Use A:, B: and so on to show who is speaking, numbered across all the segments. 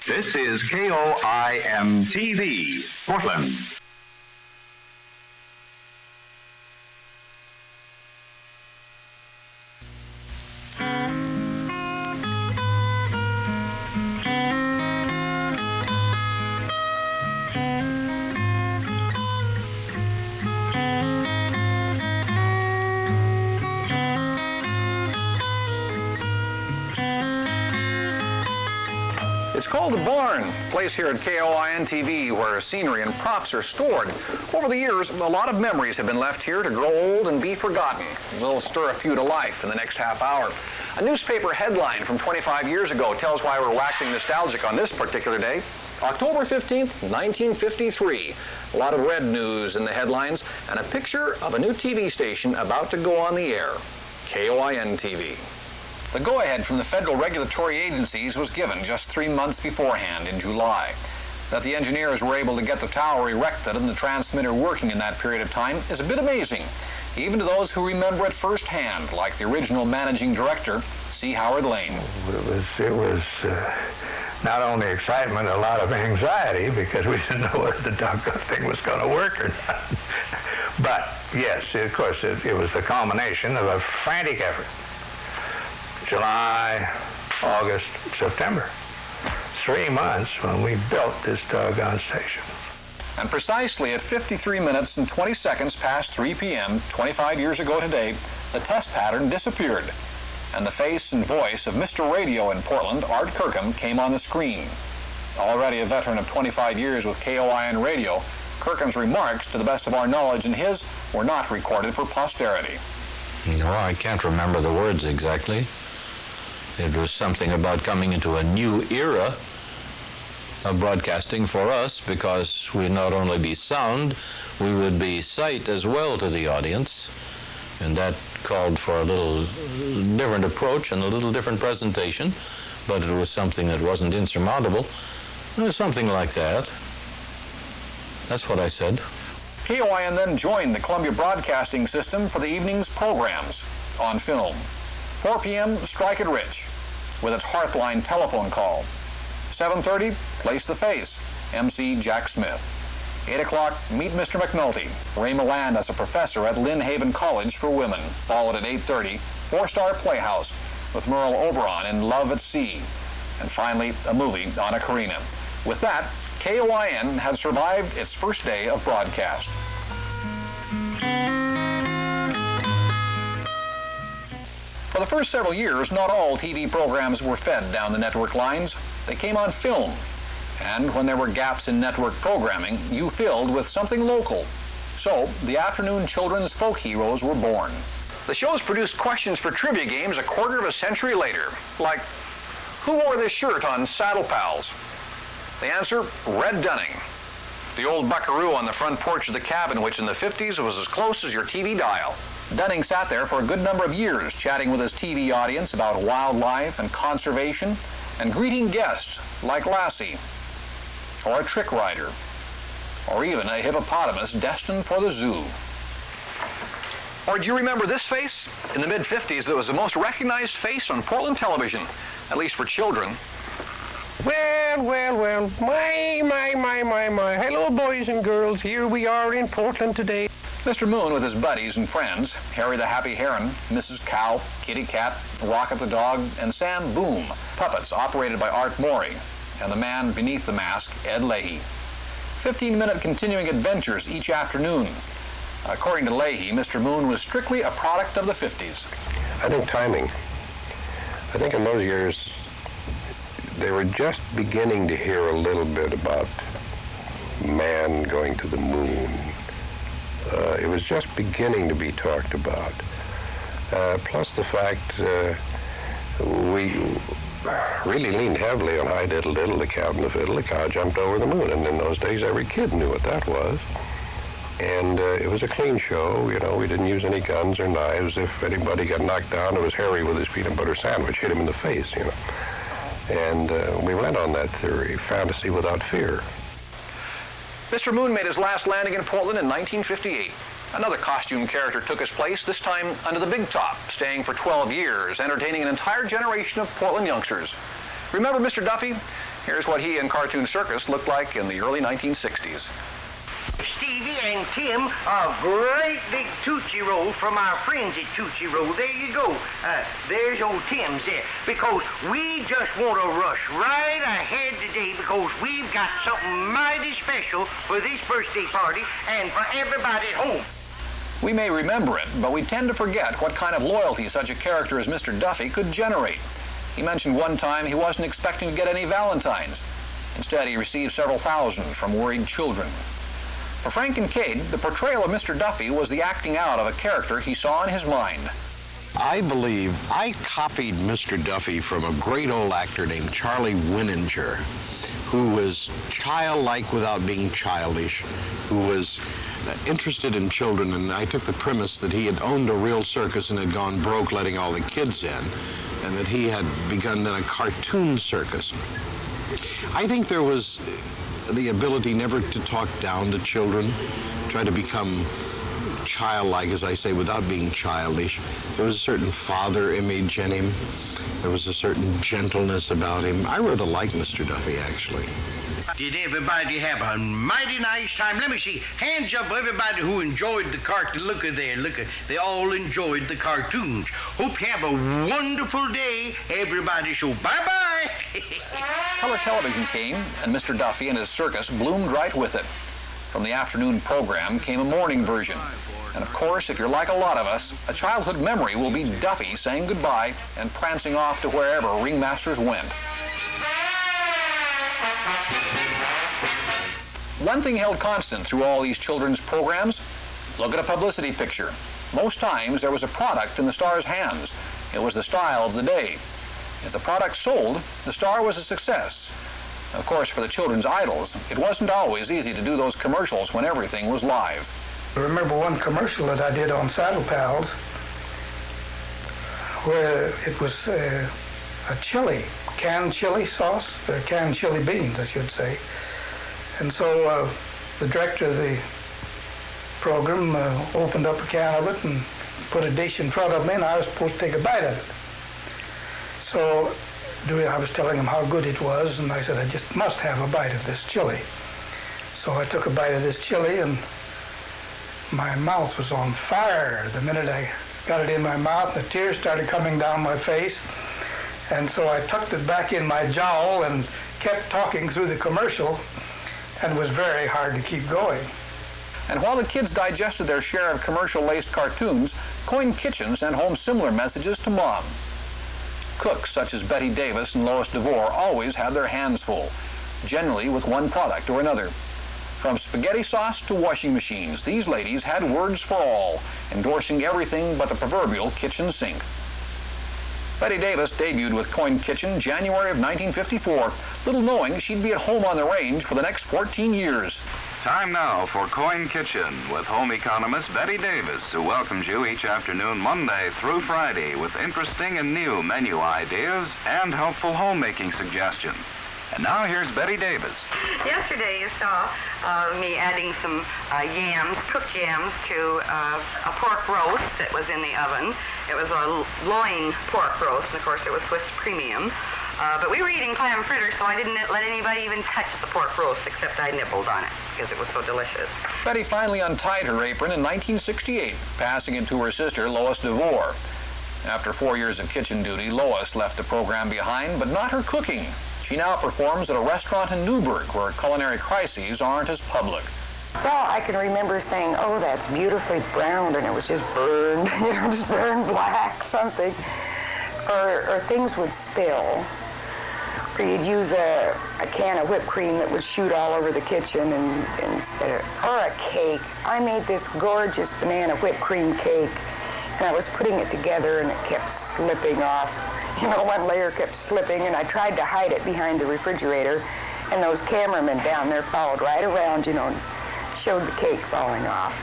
A: This is KOIN-TV, Portland.
B: It's called The Barn, a place here at KOIN-TV where scenery and props are stored. Over the years, a lot of memories have been left here to grow old and be forgotten. We'll stir a few to life in the next half hour. A newspaper headline from 25 years ago tells why we're waxing nostalgic on this particular day. October 15th, 1953. A lot of red news in the headlines and a picture of a new TV station about to go on the air. KOIN-TV. The go-ahead from the federal regulatory agencies was given just 3 months beforehand in July. That the engineers were able to get the tower erected and the transmitter working in that period of time is a bit amazing, even to those who remember it firsthand, like the original managing director, C. Howard Lane.
C: It was not only excitement, a lot of anxiety, because we didn't know whether the doggone thing was going to work or not. But yes, of course, it was the culmination of a frantic effort. July, August, September. 3 months when we built this doggone station.
B: And precisely at 53 minutes and 20 seconds past 3 p.m., 25 years ago today, the test pattern disappeared. And the face and voice of Mr. Radio in Portland, Art Kirkham, came on the screen. Already a veteran of 25 years with KOIN Radio, Kirkham's remarks, to the best of our knowledge and his, were not recorded for posterity.
D: No, I can't remember the words exactly. It was something about coming into a new era of broadcasting for us, because we'd not only be sound, we would be sight as well to the audience. And that called for a little different approach and a little different presentation, but it was something that wasn't insurmountable. It was something like that. That's what I said.
B: KOIN then joined the Columbia Broadcasting System for the evening's programs on film. 4 p.m., Strike It Rich, with its Heartline telephone call. 7:30, Place the Face, MC Jack Smith. 8 o'clock, Meet Mr. McNulty, Ray Milland as a professor at Lynn Haven College for Women. Followed at 8:30, Four-Star Playhouse, with Merle Oberon in Love at Sea. And finally, a movie, Anna Karina. With that, KOIN has survived its first day of broadcast. For the first several years, not all TV programs were fed down the network lines. They came on film. And when there were gaps in network programming, you filled with something local. So, the afternoon children's folk heroes were born. The shows produced questions for trivia games a quarter of a century later, like, who wore this shirt on Saddle Pals? The answer, Red Dunning. The old buckaroo on the front porch of the cabin, which in the 50s was as close as your TV dial. Dunning sat there for a good number of years, chatting with his TV audience about wildlife and conservation, and greeting guests like Lassie, or a trick rider, or even a hippopotamus destined for the zoo. Or do you remember this face? In the mid-50s, it was the most recognized face on Portland television, at least for children.
E: Well, my. Hello, boys and girls. Here we are in Portland today.
B: Mr. Moon with his buddies and friends, Harry the Happy Heron, Mrs. Cow, Kitty Cat, Rocket the Dog, and Sam Boom, puppets operated by Art Morey, and the man beneath the mask, Ed Leahy. 15-minute continuing adventures each afternoon. According to Leahy, Mr. Moon was strictly a product of the 50s.
F: I think timing. I think in those years, they were just beginning to hear a little bit about man going to the moon. It was just beginning to be talked about. Plus the fact we really leaned heavily on Hi Diddle Diddle, the Cow and the Fiddle, the cow jumped over the moon. And in those days, every kid knew what that was. And it was a clean show. You know, we didn't use any guns or knives. If anybody got knocked down, it was Harry with his peanut butter sandwich, hit him in the face, you know. And we went on that theory, fantasy without fear.
B: Mr. Moon made his last landing in Portland in 1958. Another costume character took his place, this time under the big top, staying for 12 years, entertaining an entire generation of Portland youngsters. Remember Mr. Duffy? Here's what he and Cartoon Circus looked like in the early 1960s.
A: Stevie and Tim, a great big Tootsie Roll from our friends at Tootsie Roll. There you go. There's old Tim's there. Because we just want to rush right ahead today because we've got something mighty special for this birthday party and for everybody at home.
B: We may remember it, but we tend to forget what kind of loyalty such a character as Mr. Duffy could generate. He mentioned one time he wasn't expecting to get any Valentines. Instead, he received several thousand from worried children. For Frank and Cade, the portrayal of Mr. Duffy was the acting out of a character he saw in his mind.
G: I believe I copied Mr. Duffy from a great old actor named Charlie Winninger, who was childlike without being childish, who was interested in children, and I took the premise that he had owned a real circus and had gone broke letting all the kids in, and that he had begun then a cartoon circus. I think there was the ability never to talk down to children, try to become childlike, as I say, without being childish. There was a certain father image in him. There was a certain gentleness about him. I rather like Mr. Duffy, actually.
A: Did everybody have a mighty nice time? Let me see. Hands up, everybody who enjoyed the cartoon. Look at there. Look at. They all enjoyed the cartoons. Hope you have a wonderful day, everybody. So bye-bye.
B: Color television came, and Mr. Duffy and his circus bloomed right with it. From the afternoon program came a morning version. And of course, if you're like a lot of us, a childhood memory will be Duffy saying goodbye and prancing off to wherever ringmasters went. One thing held constant through all these children's programs: look at a publicity picture. Most times there was a product in the star's hands. It was the style of the day. If the product sold, the star was a success. Of course, for the children's idols, it wasn't always easy to do those commercials when everything was live.
H: I remember one commercial that I did on Saddle Pals where it was a chili, canned chili sauce, or canned chili beans, I should say. And so the director of the program opened up a can of it and put a dish in front of me, and I was supposed to take a bite of it. So I was telling him how good it was, and I said, I just must have a bite of this chili. So I took a bite of this chili, and my mouth was on fire. The minute I got it in my mouth, the tears started coming down my face. And so I tucked it back in my jowl and kept talking through the commercial, and it was very hard to keep going.
B: And while the kids digested their share of commercial-laced cartoons, KOIN Kitchen sent home similar messages to Mom. Cooks such as Betty Davis and Lois DeVore always had their hands full, generally with one product or another. From spaghetti sauce to washing machines, these ladies had words for all, endorsing everything but the proverbial kitchen sink. Betty Davis debuted with KOIN Kitchen January of 1954, little knowing she'd be at home on the range for the next 14 years.
I: Time now for KOIN Kitchen with home economist Betty Davis, who welcomes you each afternoon Monday through Friday with interesting and new menu ideas and helpful homemaking suggestions. And now here's Betty Davis.
J: Yesterday you saw me adding some yams, cooked yams, to a pork roast that was in the oven. It was a loin pork roast, and of course it was Swiss premium. But we were eating clam fritters, so I didn't let anybody even touch the pork roast, except I nibbled on it because it was so delicious.
B: Betty finally untied her apron in 1968, passing it to her sister, Lois DeVore. After 4 years of kitchen duty, Lois left the program behind, but not her cooking. She now performs at a restaurant in Newburgh, where culinary crises aren't as public.
K: Well, I can remember saying, oh, that's beautifully browned, and it was just burned, just burned black, something. Or things would spill. Or you'd use a can of whipped cream that would shoot all over the kitchen or a cake. I made this gorgeous banana whipped cream cake, and I was putting it together, and it kept slipping off. One layer kept slipping, and I tried to hide it behind the refrigerator, and those cameramen down there followed right around, and showed the cake falling off.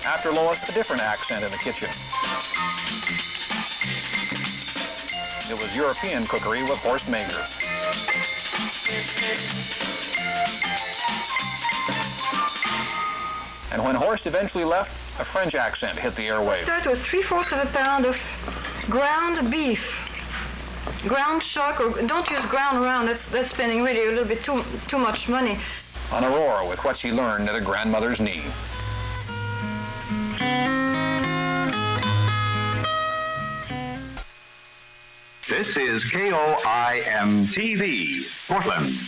B: After Lois, a different accent in the kitchen. It was European cookery with Horst Mager. And when Horst eventually left, a French accent hit the airwaves.
J: Start with 3/4 of a pound of
L: ground beef, ground chuck, or don't use ground round. That's spending really a little bit too much money.
B: On Aurora with what she learned at a grandmother's knee.
I: This is KOIN-TV, Portland.